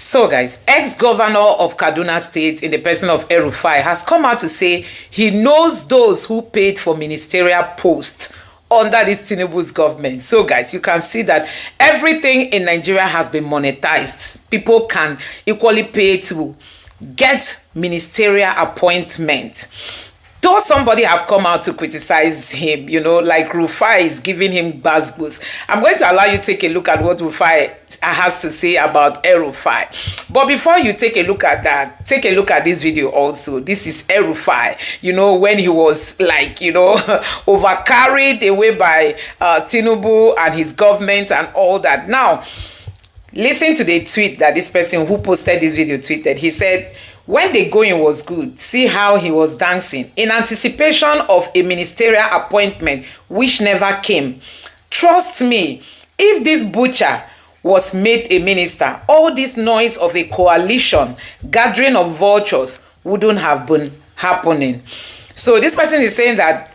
So guys, ex-governor of Kaduna State in the person of El-Rufai has come out to say he knows those who paid for ministerial posts under this Tinubu's government. So guys, you can see that everything in Nigeria has been monetized. People can equally pay to get ministerial appointment. Though somebody have come out to criticize him, like Rufai is giving him buzz. I'm going to allow you to take a look at what Rufai has to say about El-Rufai. But before you take a look at that, take a look at this video also. This is El-Rufai, when he was overcarried away by Tinubu and his government and all that. Now, listen to the tweet that this person who posted this video tweeted. He said, when the going was good, see how he was dancing in anticipation of a ministerial appointment which never came. Trust me, if this butcher was made a minister, all this noise of a coalition, gathering of vultures wouldn't have been happening. So this person is saying that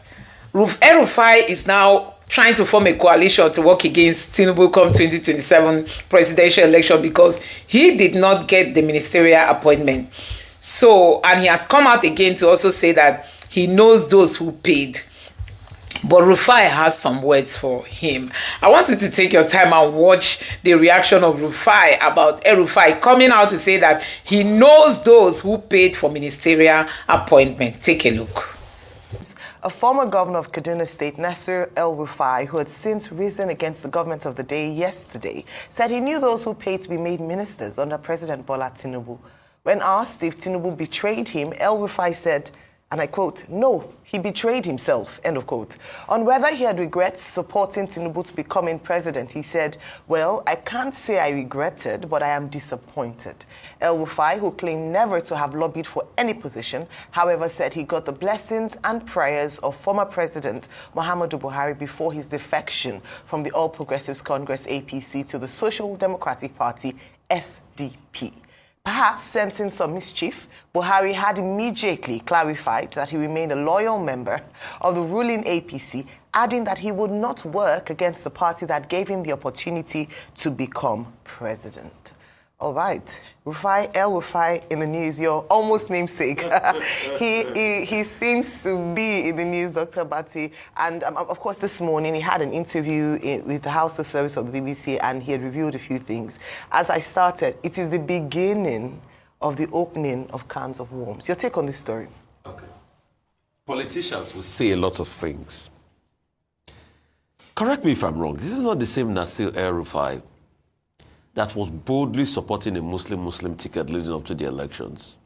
El-Rufai is now trying to form a coalition to work against Tinubu come 2027 presidential election because he did not get the ministerial appointment. So, and he has come out again to also say that he knows those who paid. But Rufai has some words for him. I want you to take your time and watch the reaction of Rufai about El-Rufai coming out to say that he knows those who paid for ministerial appointment. Take a look. A former governor of Kaduna State, El-Rufai, who had since risen against the government of the day yesterday, said he knew those who paid to be made ministers under President Bola Tinubu. When asked if Tinubu betrayed him, El-Rufai said, and I quote, "No, he betrayed himself," end of quote. On whether he had regrets supporting Tinubu to becoming president, he said, "Well, I can't say I regretted, but I am disappointed." El-Rufai, who claimed never to have lobbied for any position, however, said he got the blessings and prayers of former President Muhammadu Buhari before his defection from the All Progressives Congress APC to the Social Democratic Party SDP. Perhaps sensing some mischief, Buhari had immediately clarified that he remained a loyal member of the ruling APC, adding that he would not work against the party that gave him the opportunity to become president. All right, El-Rufai in the news, your almost namesake. he seems to be in the news, Dr. Bati. And of course, this morning he had an interview with the House of Service of the BBC, and he had revealed a few things. As I started, it is the beginning of the opening of cans of worms. Your take on this story? Okay. Politicians will say a lot of things. Correct me if I'm wrong. This is not the same El-Rufai that was boldly supporting a Muslim ticket leading up to the elections.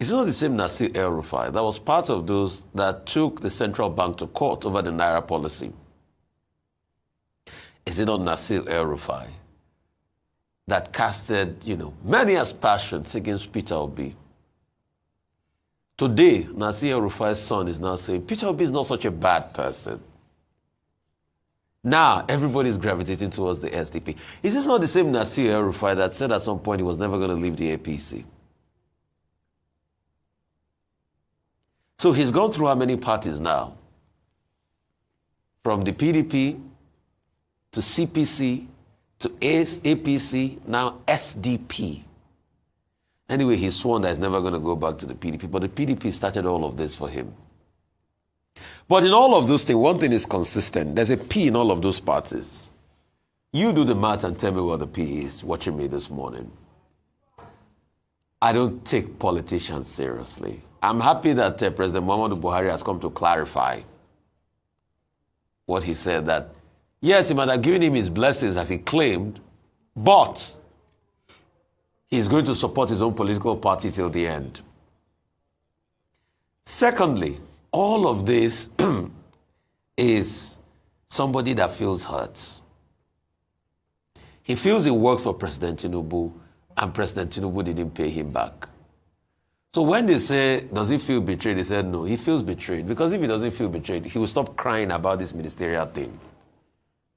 It's not the same El-Rufai that was part of those that took the central bank to court over the Naira policy. Is it not El-Rufai that casted, many aspersions against Peter Obi? Today, El-Rufai's son is now saying, Peter Obi is not such a bad person. Now, everybody's gravitating towards the SDP. Is this not the same El-Rufai that said at some point he was never going to leave the APC? So he's gone through how many parties now? From the PDP to CPC to APC, now SDP. Anyway, he's sworn that he's never going to go back to the PDP, but the PDP started all of this for him. But in all of those things, one thing is consistent. There's a P in all of those parties. You do the math and tell me what the P is, watching me this morning. I don't take politicians seriously. I'm happy that President Muhammadu Buhari has come to clarify what he said, that yes, he might have given him his blessings as he claimed, but he's going to support his own political party till the end. Secondly, all of this is somebody that feels hurt. He feels he worked for President Tinubu, and President Tinubu didn't pay him back. So when they say, does he feel betrayed? He said, no, he feels betrayed. Because if he doesn't feel betrayed, he will stop crying about this ministerial thing.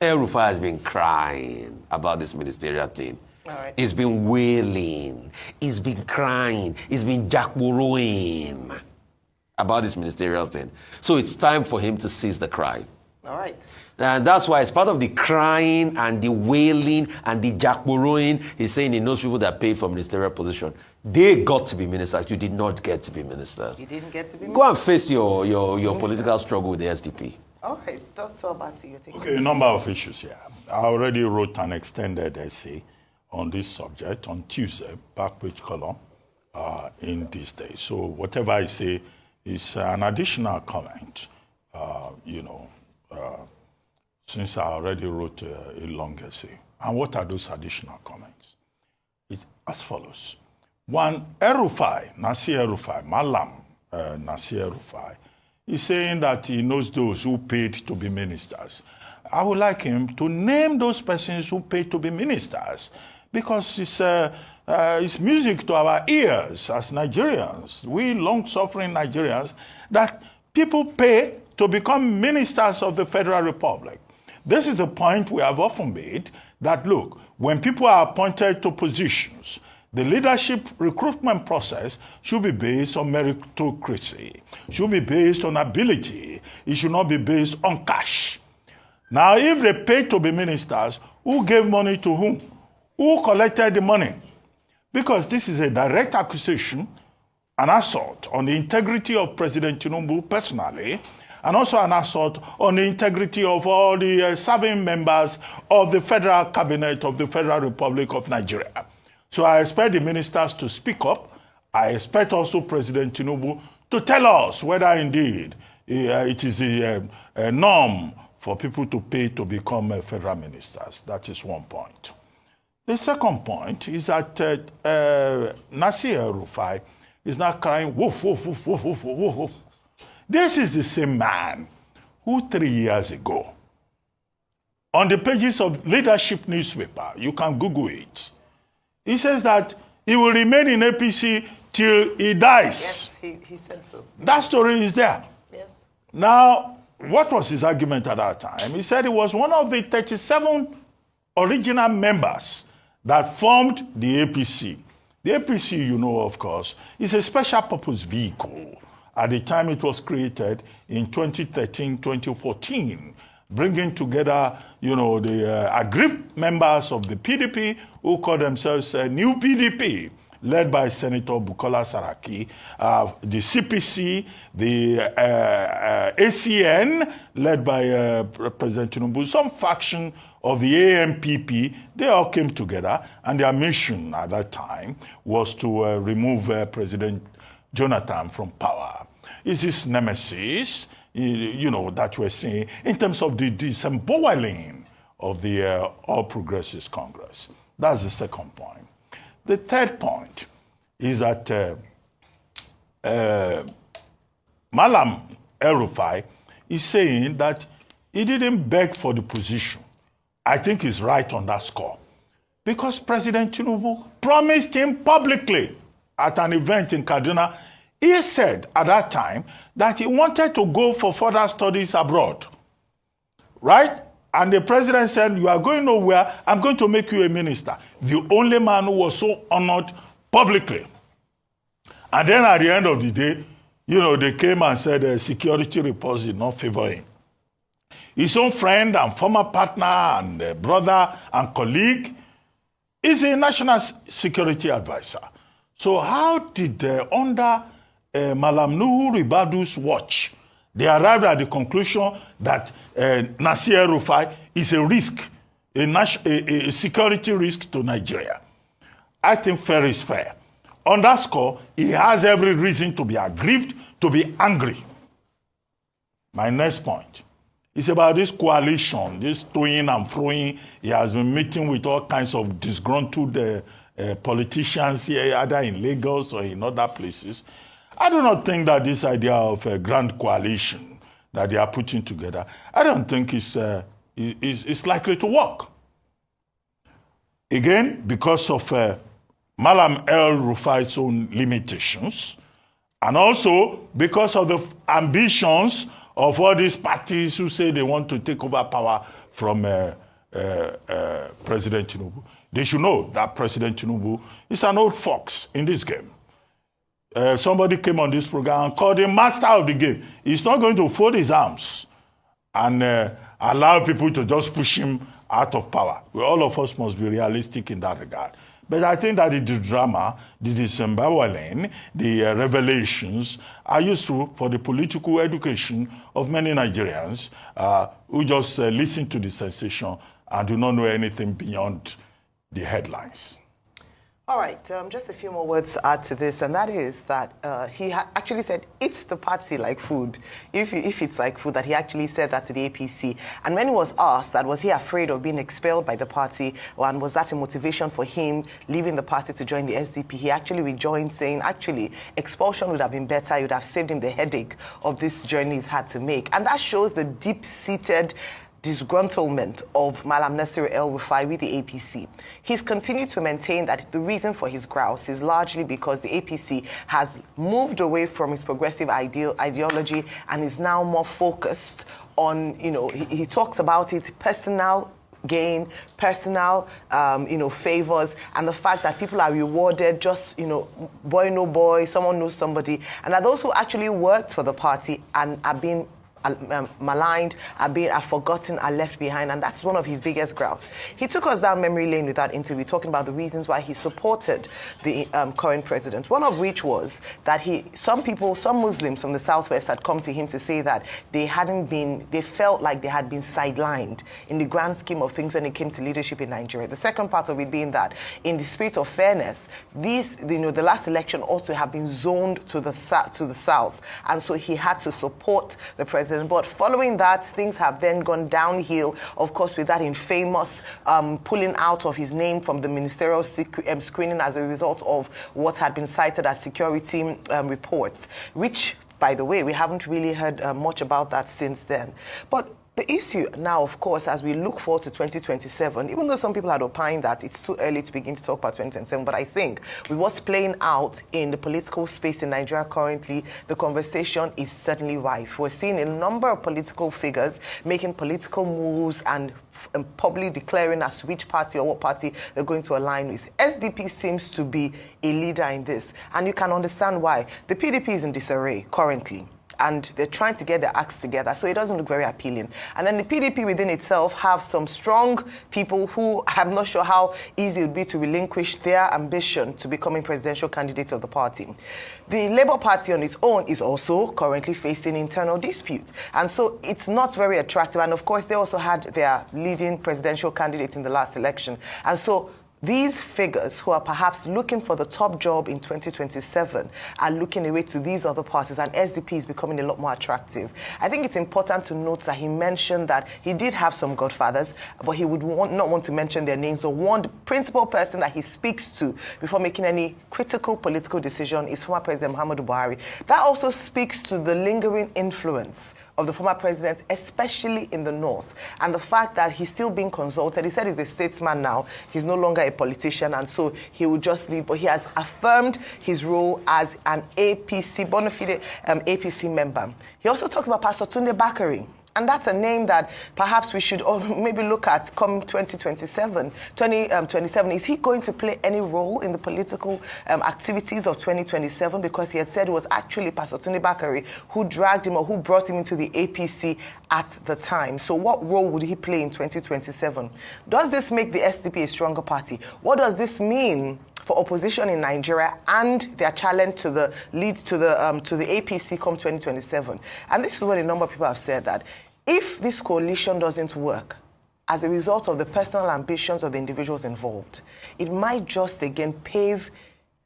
El-Rufai has been crying about this ministerial thing. All right. He's been wailing. He's been crying. He's been jackborrowing about this ministerial thing. So it's time for him to cease the cry. All right. And that's why it's part of the crying and the wailing and the jackboroing. He's saying he knows people that paid for ministerial position. They got to be ministers. You did not get to be ministers. You didn't get to be ministers? Go and face your political struggle with the SDP. Okay, Dr. Obasi, you're taking Okay, a number of issues here. I already wrote an extended essay on this subject on Tuesday, back page column, in this day. So whatever I say is an additional comment, since I already wrote a long essay. And what are those additional comments? It's as follows. One, El-Rufai, Nasir El-Rufai, Malam Nasir El-Rufai, is saying that he knows those who paid to be ministers. I would like him to name those persons who paid to be ministers, because it's music to our ears as Nigerians, we long-suffering Nigerians, that people pay to become ministers of the Federal Republic. This is a point we have often made, that look, when people are appointed to positions, the leadership recruitment process should be based on meritocracy, should be based on ability. It should not be based on cash. Now, if they pay to be ministers, who gave money to whom? Who collected the money? Because this is a direct accusation, an assault on the integrity of President Tinubu personally, and also an assault on the integrity of all the serving members of the Federal Cabinet of the Federal Republic of Nigeria. So I expect the ministers to speak up. I expect also President Tinubu to tell us whether indeed it is a norm for people to pay to become federal ministers. That is one point. The second point is that Nasir El-Rufai is now crying, woof, woof, woof, woof, woof, woof, woof. This is the same man who 3 years ago, on the pages of Leadership newspaper, you can Google it, he says that he will remain in APC till he dies. Yes, he said so. That story is there. Yes. Now, what was his argument at that time? He said he was one of the 37 original members that formed the APC. The APC, you know, of course, is a special purpose vehicle. At the time it was created in 2013, 2014, bringing together, the aggrieved members of the PDP who call themselves New PDP, led by Senator Bukola Saraki, the CPC, the ACN, led by President Tinubu, some faction of the AMPP. They all came together, and their mission at that time was to remove President Jonathan from power. Is this nemesis, that we're seeing in terms of the disemboweling of the All Progressives Congress? That's the second point. The third point is that Malam El-Rufai is saying that he didn't beg for the position. I think he's right on that score, because President Tinubu promised him publicly at an event in Kaduna. He said at that time that he wanted to go for further studies abroad, right? And the president said, you are going nowhere, I'm going to make you a minister. The only man who was so honored publicly. And then at the end of the day, they came and said security reports did not favor him. His own friend and former partner and brother and colleague is a national security advisor. So how did under Malam Nuhu Ribadu's watch, they arrived at the conclusion that Nasir El-Rufai is a risk, a security risk to Nigeria? I think fair is fair. On that score, he has every reason to be aggrieved, to be angry. My next point is about this coalition, this toing and froing. He has been meeting with all kinds of disgruntled politicians here, either in Lagos or in other places. I do not think that this idea of a grand coalition that they are putting together, I don't think is likely to work. Again, because of Malam El-Rufai's own limitations, and also because of the ambitions of all these parties who say they want to take over power from President Tinubu. They should know that President Tinubu is an old fox in this game. Somebody came on this program and called him master of the game. He's not going to fold his arms and allow people to just push him out of power. All of us must be realistic in that regard. But I think that the drama, the disemboweling, the revelations are useful for the political education of many Nigerians who just listen to the sensation and do not know anything beyond the headlines. All right, just a few more words to add to this, and that is that he actually said, it's the party like food. If it's like food, that he actually said that to the APC. And when he was asked that, was he afraid of being expelled by the party, and was that a motivation for him leaving the party to join the SDP, he actually rejoined, saying, actually, expulsion would have been better. It would have saved him the headache of this journey he's had to make. And that shows the deep-seated disgruntlement of Ministerial El-Rufai with the APC. He's continued to maintain that the reason for his grouse is largely because the APC has moved away from its progressive ideology and is now more focused on, he talks about it, personal gain, personal, favors, and the fact that people are rewarded just, boy no boy, someone knows somebody, and that those who actually worked for the party and are being maligned, are forgotten, are left behind, and that's one of his biggest grounds. He took us down memory lane with that interview, talking about the reasons why he supported the current president, one of which was that some Muslims from the Southwest had come to him to say that they felt like they had been sidelined in the grand scheme of things when it came to leadership in Nigeria. The second part of it being that, in the spirit of fairness, the last election also have been zoned to the south, and so he had to support the president. But following that, things have then gone downhill, of course, with that infamous pulling out of his name from the ministerial screening as a result of what had been cited as security reports, which, by the way, we haven't really heard much about that since then. But the issue now, of course, as we look forward to 2027, even though some people had opined that it's too early to begin to talk about 2027, but I think with what's playing out in the political space in Nigeria currently, the conversation is certainly rife. We're seeing a number of political figures making political moves and publicly declaring as to which party or what party they're going to align with. SDP seems to be a leader in this, and you can understand why. The PDP is in disarray currently, and they're trying to get their acts together, so it doesn't look very appealing. And then the PDP within itself have some strong people who I'm not sure how easy it would be to relinquish their ambition to becoming presidential candidates of the party. The Labour Party on its own is also currently facing internal disputes, and so it's not very attractive. And of course, they also had their leading presidential candidates in the last election, and so these figures who are perhaps looking for the top job in 2027 are looking away to these other parties, and SDP is becoming a lot more attractive. I think it's important to note that he mentioned that he did have some godfathers, but he would not want to mention their names. So one principal person that he speaks to before making any critical political decision is former President Muhammadu Buhari. That also speaks to the lingering influence of the former president, especially in the north, and the fact that he's still being consulted. He said he's a statesman now. He's no longer a politician, and so he will just leave. But he has affirmed his role as an APC, bona fide APC member. He also talked about Pastor Tunde Bakari. And that's a name that perhaps we should maybe look at come 2027. Is he going to play any role in the political activities of 2027? Because he had said it was actually Pastor Tunde Bakari who dragged him or who brought him into the APC at the time. So what role would he play in 2027? Does this make the SDP a stronger party? What does this mean for opposition in Nigeria and their challenge to the APC come 2027? And this is what a number of people have said, that if this coalition doesn't work as a result of the personal ambitions of the individuals involved, it might just again pave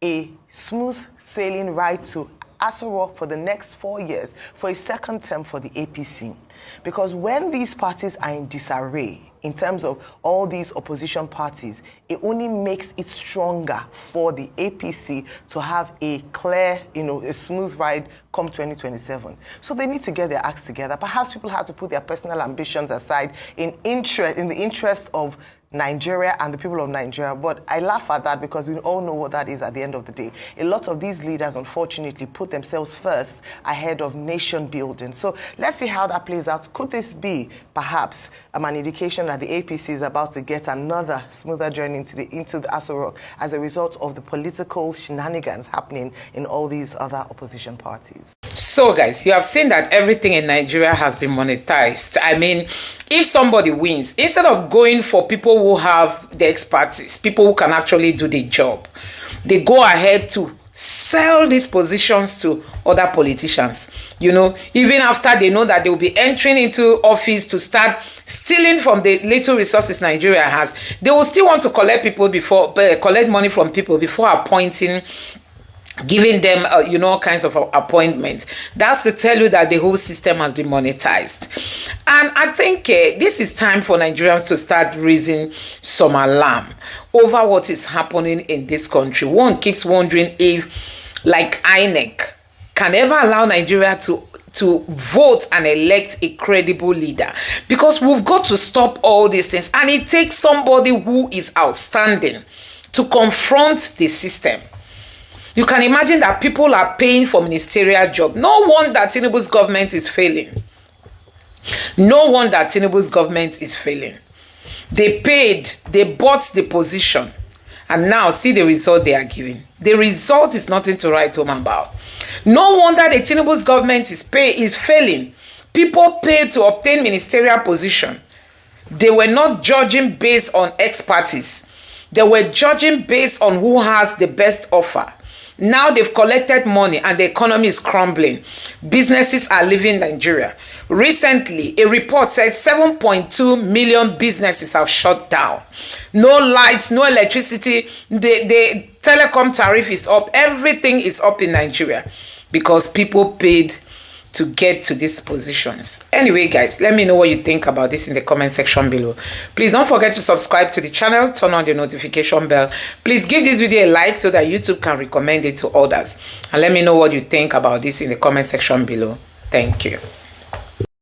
a smooth sailing ride to Aso Rock for the next 4 years, for a second term for the APC. Because when these parties are in disarray, in terms of all these opposition parties, it only makes it stronger for the APC to have a clear, a smooth ride come 2027. So they need to get their acts together. Perhaps people have to put their personal ambitions aside in the interest of Nigeria and the people of Nigeria. But I laugh at that because we all know what that is at the end of the day. A lot of these leaders, unfortunately, put themselves first ahead of nation building. So let's see how that plays out. Could this be perhaps an indication that the APC is about to get another smoother journey into the Aso Rock as a result of the political shenanigans happening in all these other opposition parties? So guys, you have seen that everything in Nigeria has been monetized. I mean, if somebody wins, instead of going for people who have the expertise, people who can actually do the job, they go ahead to sell these positions to other politicians. You know, even after they know that they will be entering into office to start stealing from the little resources Nigeria has, they will still want to collect money from people before appointing, giving them you know, all kinds of appointments. That's to tell you that the whole system has been monetized. And I think this is time for Nigerians to start raising some alarm over what is happening in this country. One keeps wondering if, like INEC, can ever allow Nigeria to vote and elect a credible leader, because we've got to stop all these things, and it takes somebody who is outstanding to confront the system. You can imagine that people are paying for ministerial job. No wonder Tinubu's government is failing. No wonder Tinubu's government is failing. They paid, they bought the position, and now see the result they are giving. The result is nothing to write home about. No wonder the Tinubu's government is failing. People paid to obtain ministerial position. They were not judging based on expertise. They were judging based on who has the best offer. Now they've collected money and the economy is crumbling. Businesses are leaving Nigeria. Recently, a report says 7.2 million businesses have shut down. No lights, no electricity. The telecom tariff is up. Everything is up in Nigeria because people paid to get to these positions. Anyway, guys, let me know what you think about this in the comment section below. Please don't forget to subscribe to the channel, turn on the notification bell. Please give this video a like so that YouTube can recommend it to others. And let me know what you think about this in the comment section below. Thank you.